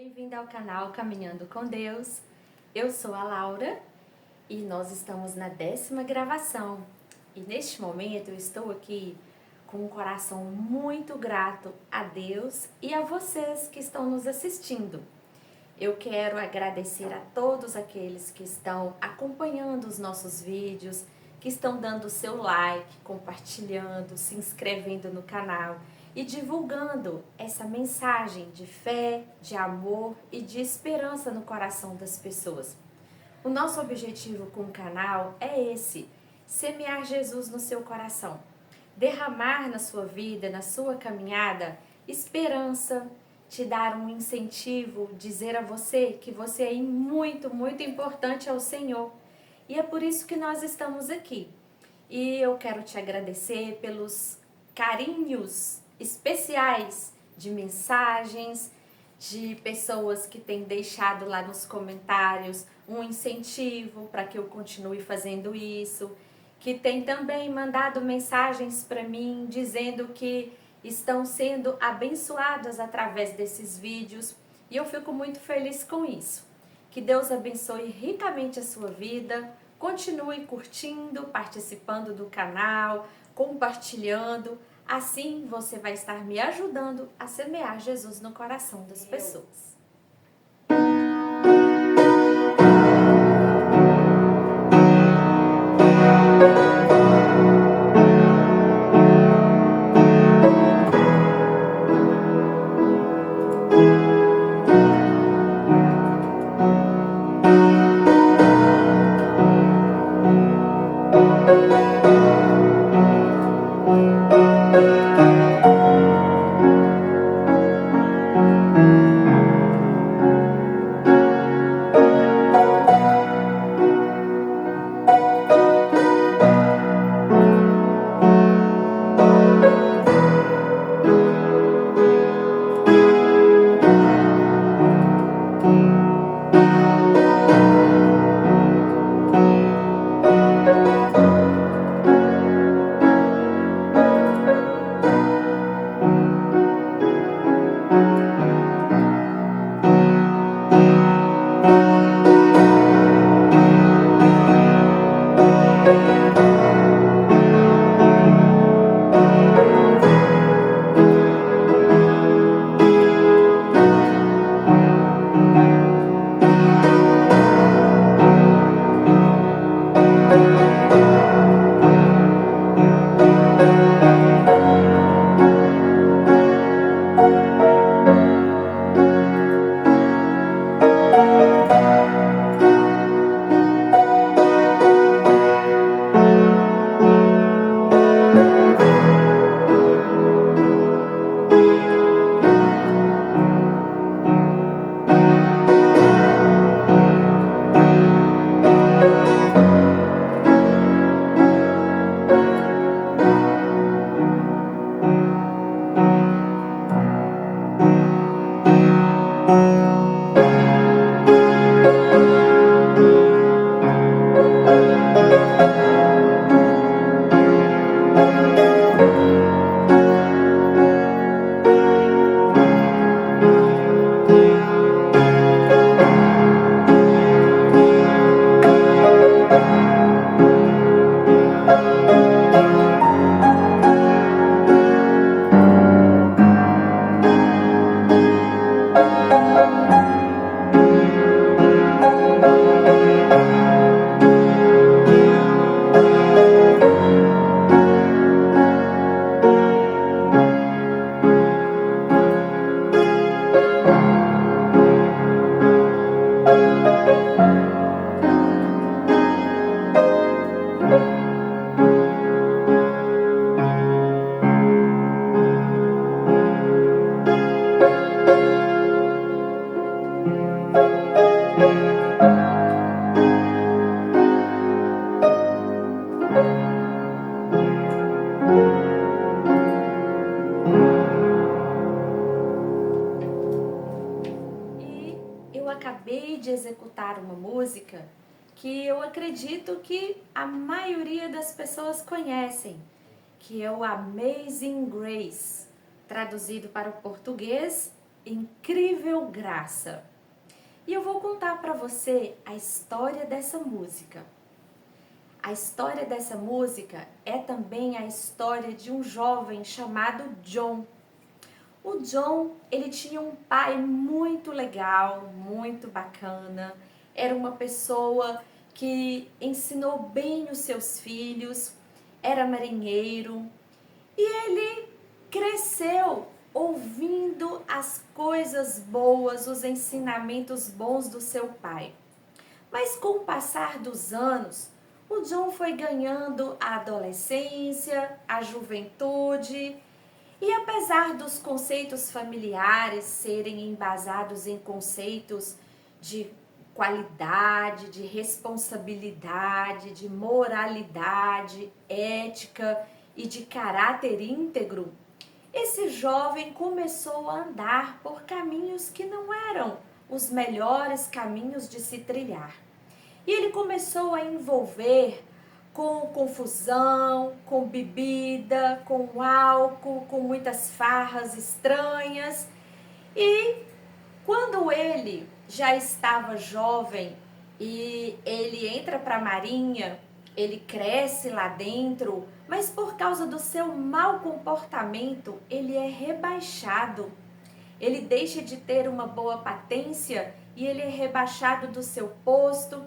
Bem-vindo ao canal Caminhando com Deus. Eu sou a Laura e nós estamos na 10ª gravação. E neste momento eu estou aqui com um coração muito grato a Deus e a vocês que estão nos assistindo. Eu quero agradecer a todos aqueles que estão acompanhando os nossos vídeos, que estão dando o seu like, compartilhando, se inscrevendo no canal e divulgando essa mensagem de fé, de amor e de esperança no coração das pessoas. O nosso objetivo com o canal é esse: semear Jesus no seu coração, derramar na sua vida, na sua caminhada, esperança, te dar um incentivo, dizer a você que você é muito, muito importante ao Senhor. E é por isso que nós estamos aqui. E eu quero te agradecer pelos carinhos especiais de mensagens, de pessoas que têm deixado lá nos comentários um incentivo para que eu continue fazendo isso, que tem também mandado mensagens para mim dizendo que estão sendo abençoadas através desses vídeos e eu fico muito feliz com isso. Que Deus abençoe ricamente a sua vida, continue curtindo, participando do canal, compartilhando, assim você vai estar me ajudando a semear Jesus no coração das pessoas. Acabei de executar uma música que eu acredito que a maioria das pessoas conhecem, que é o Amazing Grace, traduzido para o português, Incrível Graça. E eu vou contar para você a história dessa música. A história dessa música é também a história de um jovem chamado John. O John, ele tinha um pai muito legal, muito bacana. Era uma pessoa que ensinou bem os seus filhos, era marinheiro e ele cresceu ouvindo as coisas boas, os ensinamentos bons do seu pai. Mas com o passar dos anos, o John foi ganhando a adolescência, a juventude, e apesar dos conceitos familiares serem embasados em conceitos de qualidade, de responsabilidade, de moralidade, ética e de caráter íntegro, esse jovem começou a andar por caminhos que não eram os melhores caminhos de se trilhar. E ele começou a envolver com confusão, com bebida, com álcool, com muitas farras estranhas. E quando ele já estava jovem e ele entra para a marinha, ele cresce lá dentro, mas por causa do seu mau comportamento, ele é rebaixado. Ele deixa de ter uma boa patência e ele é rebaixado do seu posto.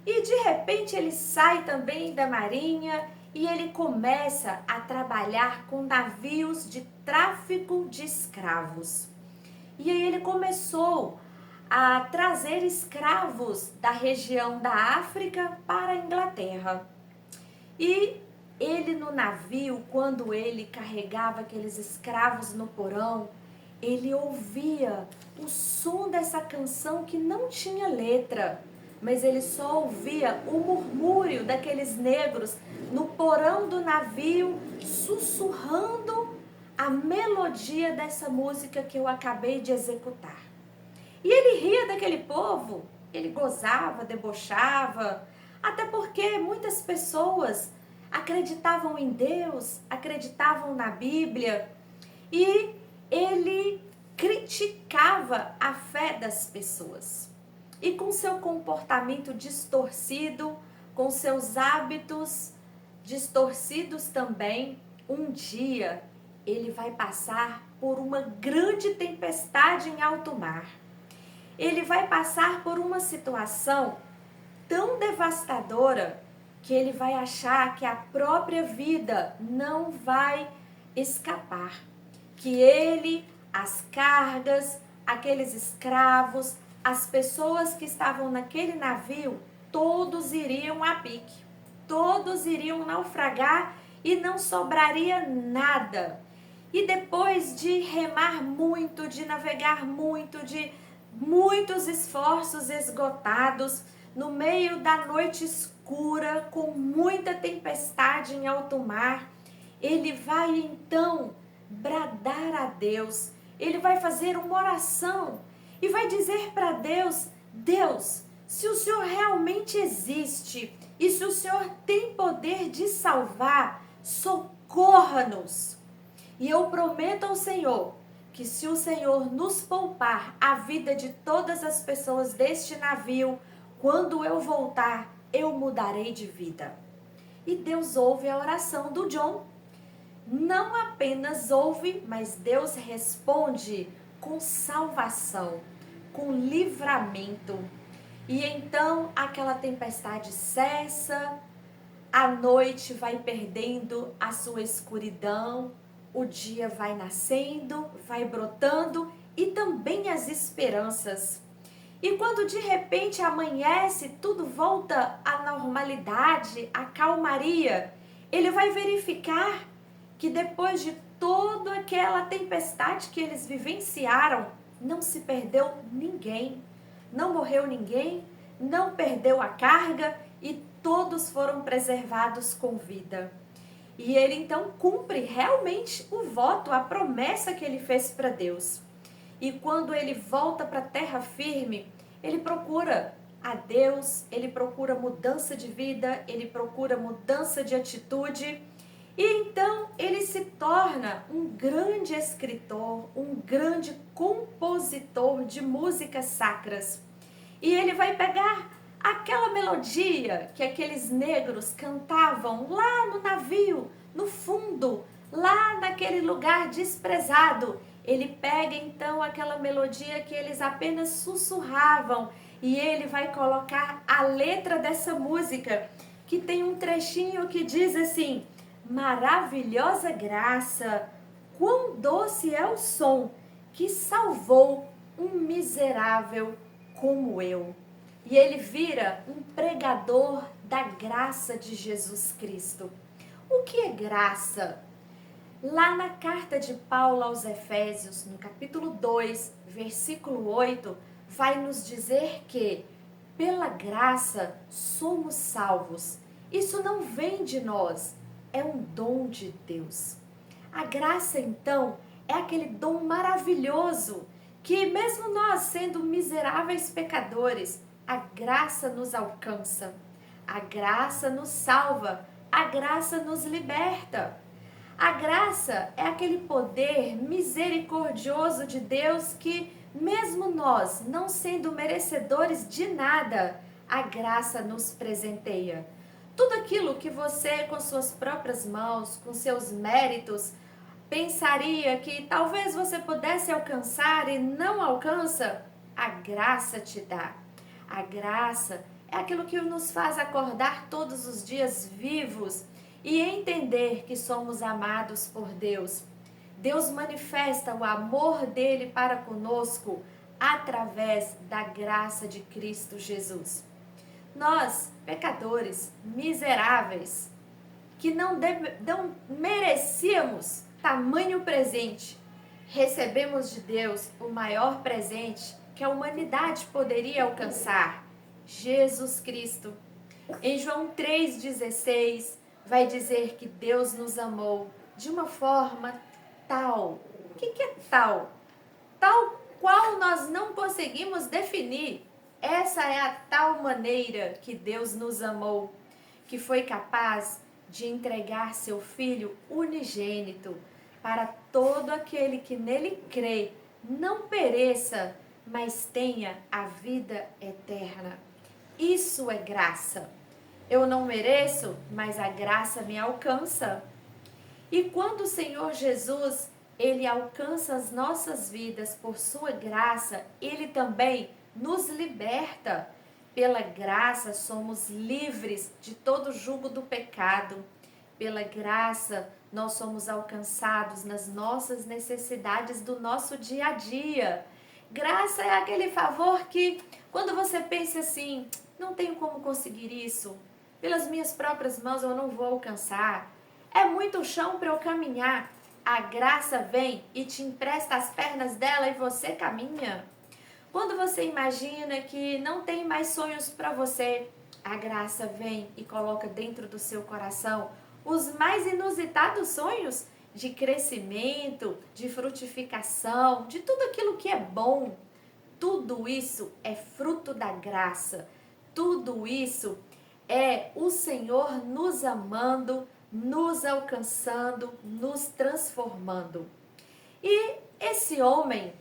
E de repente ele sai também da marinha e ele começa a trabalhar com navios de tráfico de escravos. E aí ele começou a trazer escravos da região da África para a Inglaterra. E ele no navio, quando ele carregava aqueles escravos no porão, ele ouvia o som dessa canção que não tinha letra, mas ele só ouvia o murmúrio daqueles negros no porão do navio, sussurrando a melodia dessa música que eu acabei de executar. E ele ria daquele povo, ele gozava, debochava, até porque muitas pessoas acreditavam em Deus, acreditavam na Bíblia, e ele criticava a fé das pessoas. E com seu comportamento distorcido, com seus hábitos distorcidos também, um dia ele vai passar por uma grande tempestade em alto mar. Ele vai passar por uma situação tão devastadora que ele vai achar que a própria vida não vai escapar. Que ele, as cargas, aqueles escravos, as pessoas que estavam naquele navio, todos iriam a pique. Todos iriam naufragar e não sobraria nada. E depois de remar muito, de navegar muito, de muitos esforços esgotados, no meio da noite escura, com muita tempestade em alto mar, ele vai então bradar a Deus, ele vai fazer uma oração e vai dizer para Deus: Deus, se o Senhor realmente existe e se o Senhor tem poder de salvar, socorra-nos. E eu prometo ao Senhor que se o Senhor nos poupar a vida de todas as pessoas deste navio, quando eu voltar, eu mudarei de vida. E Deus ouve a oração do John. Não apenas ouve, mas Deus responde com salvação, com livramento. E então aquela tempestade cessa, a noite vai perdendo a sua escuridão, o dia vai nascendo, vai brotando e também as esperanças. E quando de repente amanhece, tudo volta à normalidade, à calmaria, ele vai verificar que depois de toda aquela tempestade que eles vivenciaram, não se perdeu ninguém, não morreu ninguém, não perdeu a carga e todos foram preservados com vida. E ele então cumpre realmente o voto, a promessa que ele fez para Deus. E quando ele volta para a terra firme, ele procura a Deus, ele procura mudança de vida, ele procura mudança de atitude. E então ele se torna um grande escritor, um grande compositor de músicas sacras. E ele vai pegar aquela melodia que aqueles negros cantavam lá no navio, no fundo, lá naquele lugar desprezado. Ele pega então aquela melodia que eles apenas sussurravam e ele vai colocar a letra dessa música, que tem um trechinho que diz assim: maravilhosa graça, quão doce é o som que salvou um miserável como eu. E ele vira um pregador da graça de Jesus Cristo. O que é graça? Lá na carta de Paulo aos Efésios, no capítulo 2, versículo 8, vai nos dizer que pela graça somos salvos. Isso não vem de nós, é um dom de Deus. A graça, então, é aquele dom maravilhoso que, mesmo nós sendo miseráveis pecadores, a graça nos alcança, a graça nos salva, a graça nos liberta. A graça é aquele poder misericordioso de Deus que, mesmo nós não sendo merecedores de nada, a graça nos presenteia. Tudo aquilo que você, com suas próprias mãos, com seus méritos, pensaria que talvez você pudesse alcançar e não alcança, a graça te dá. A graça é aquilo que nos faz acordar todos os dias vivos e entender que somos amados por Deus. Deus manifesta o amor dele para conosco através da graça de Cristo Jesus. Nós, pecadores, miseráveis, que não merecíamos tamanho presente, recebemos de Deus o maior presente que a humanidade poderia alcançar: Jesus Cristo. Em João 3,16, vai dizer que Deus nos amou de uma forma tal. O que é tal? Tal qual nós não conseguimos definir. Essa é a tal maneira que Deus nos amou, que foi capaz de entregar seu Filho unigênito para todo aquele que nele crê, não pereça, mas tenha a vida eterna. Isso é graça. Eu não mereço, mas a graça me alcança. E quando o Senhor Jesus, ele alcança as nossas vidas por sua graça, ele também nos liberta. Pela graça somos livres de todo jugo do pecado. Pela graça nós somos alcançados nas nossas necessidades do nosso dia a dia. Graça é aquele favor que, quando você pensa assim, não tenho como conseguir isso, pelas minhas próprias mãos eu não vou alcançar, é muito chão para eu caminhar, a graça vem e te empresta as pernas dela e você caminha. Quando você imagina que não tem mais sonhos para você, a graça vem e coloca dentro do seu coração os mais inusitados sonhos de crescimento, de frutificação, de tudo aquilo que é bom. Tudo isso é fruto da graça. Tudo isso é o Senhor nos amando, nos alcançando, nos transformando. E esse homem,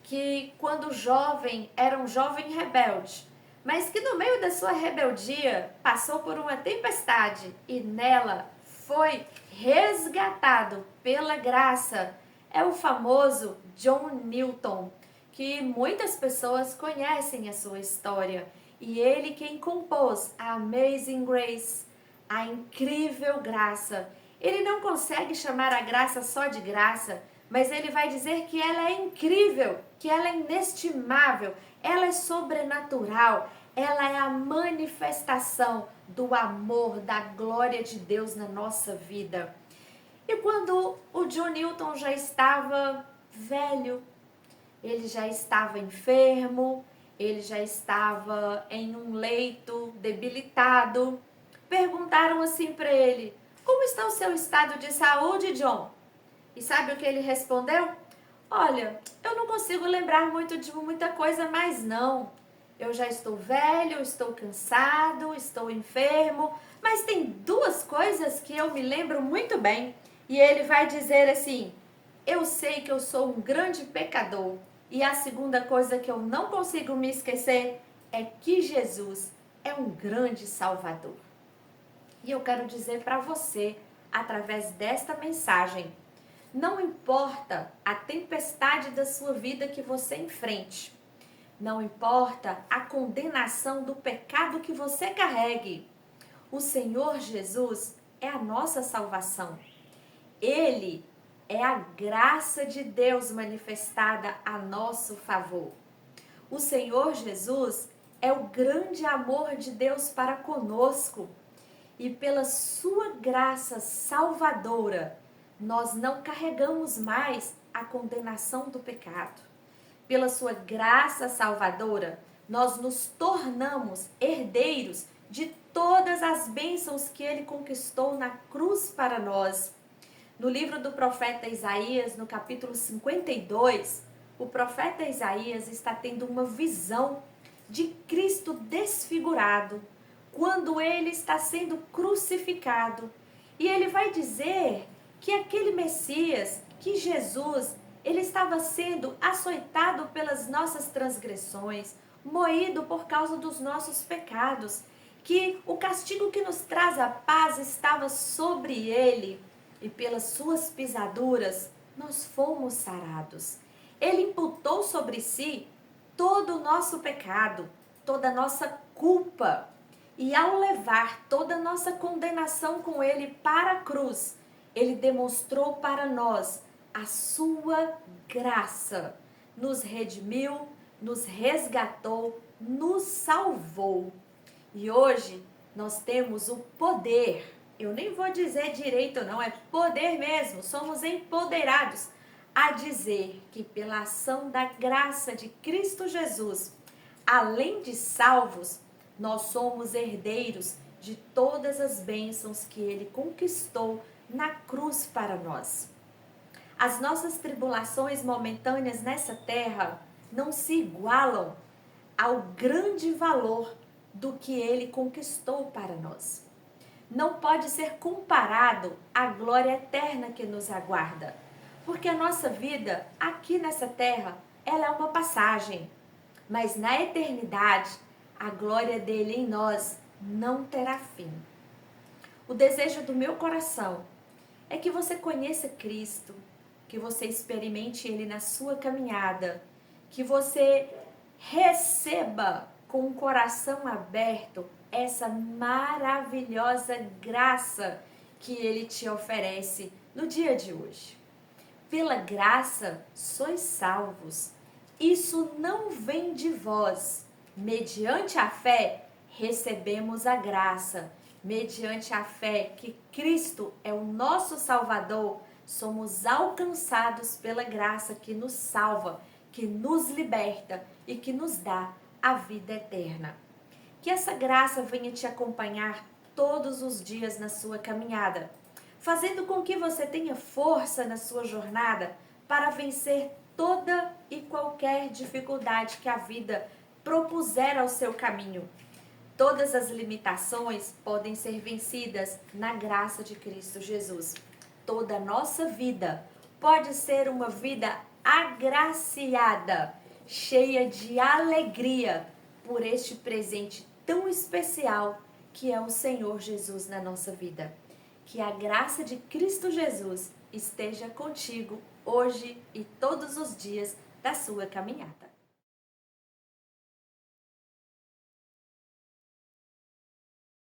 que quando jovem era um jovem rebelde, mas que no meio da sua rebeldia passou por uma tempestade e nela foi resgatado pela graça, é o famoso John Newton, que muitas pessoas conhecem a sua história. E ele quem compôs a Amazing Grace, a incrível graça. Ele não consegue chamar a graça só de graça, mas ele vai dizer que ela é incrível, que ela é inestimável, ela é sobrenatural, ela é a manifestação do amor, da glória de Deus na nossa vida. E quando o John Newton já estava velho, ele já estava enfermo, ele já estava em um leito, debilitado, perguntaram assim para ele: como está o seu estado de saúde, John? E sabe o que ele respondeu? Olha, eu não consigo lembrar muito de muita coisa mais não. Eu já estou velho, estou cansado, estou enfermo, Mas tem duas coisas que eu me lembro muito bem. E ele vai dizer assim: eu sei que eu sou um grande pecador. E a segunda coisa que eu não consigo me esquecer é que Jesus é um grande Salvador. E eu quero dizer para você, através desta mensagem, não importa a tempestade da sua vida que você enfrente, não importa a condenação do pecado que você carregue, o Senhor Jesus é a nossa salvação. Ele é a graça de Deus manifestada a nosso favor. O Senhor Jesus é o grande amor de Deus para conosco. E pela sua graça salvadora, nós não carregamos mais a condenação do pecado. Pela sua graça salvadora, nós nos tornamos herdeiros de todas as bênçãos que ele conquistou na cruz para nós. No livro do profeta Isaías, no capítulo 52, o profeta Isaías está tendo uma visão de Cristo desfigurado, quando ele está sendo crucificado. E ele vai dizer que aquele Messias, que Jesus, ele estava sendo açoitado pelas nossas transgressões, moído por causa dos nossos pecados, que o castigo que nos traz a paz estava sobre ele, e pelas suas pisaduras nós fomos sarados. Ele imputou sobre si todo o nosso pecado, toda a nossa culpa. E ao levar toda a nossa condenação com ele para a cruz, ele demonstrou para nós a sua graça. Nos redimiu, nos resgatou, nos salvou. E hoje nós temos o poder, eu nem vou dizer direito não, é poder mesmo, somos empoderados a dizer que pela ação da graça de Cristo Jesus, além de salvos, nós somos herdeiros de todas as bênçãos que ele conquistou na cruz para nós. As nossas tribulações momentâneas nessa terra não se igualam ao grande valor do que ele conquistou para nós. Não pode ser comparado à glória eterna que nos aguarda, porque a nossa vida aqui nessa terra, ela é uma passagem, mas na eternidade, a glória dele em nós não terá fim. O desejo do meu coração é que você conheça Cristo, que você experimente ele na sua caminhada, que você receba com o coração aberto essa maravilhosa graça que ele te oferece no dia de hoje. Pela graça sois salvos. Isso não vem de vós. Mediante a fé recebemos a graça. Mediante a fé que Cristo é o nosso Salvador, somos alcançados pela graça que nos salva, que nos liberta e que nos dá a vida eterna. Que essa graça venha te acompanhar todos os dias na sua caminhada, fazendo com que você tenha força na sua jornada para vencer toda e qualquer dificuldade que a vida propuser ao seu caminho. Todas as limitações podem ser vencidas na graça de Cristo Jesus. Toda a nossa vida pode ser uma vida agraciada, cheia de alegria por este presente tão especial que é o Senhor Jesus na nossa vida. Que a graça de Cristo Jesus esteja contigo hoje e todos os dias da sua caminhada.